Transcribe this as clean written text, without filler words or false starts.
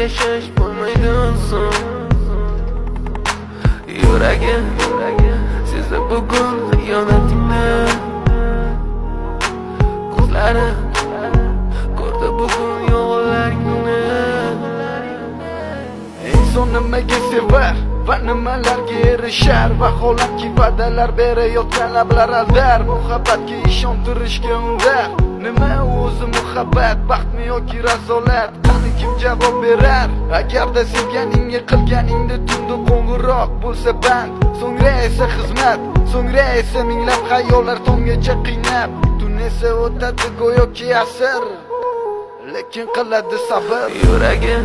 yashash bo'lmaydi inson. Yuragim sezdi bugun xiyonatingni, ko'zlari ko'rdi bugun yolg'onlaringni. Inson nimaga sevar va nimalarga erishar? Vaholanki va'dalar berayotgan lablar aldar, muhabbatga ishontirishga undar. Nima o'zi muhabbat, baxtmi yoki razolat? Qani kim javob berar? Agarda sevganingga qilganingda tunda qo'ng'iroq bo'lsa band, so'ngra esa xizmat, so'ngra esa minglab xayollar tonggacha qiynab. Tun esa o'tadi go'yoki asr, lekin qiladi sabr. Yuragim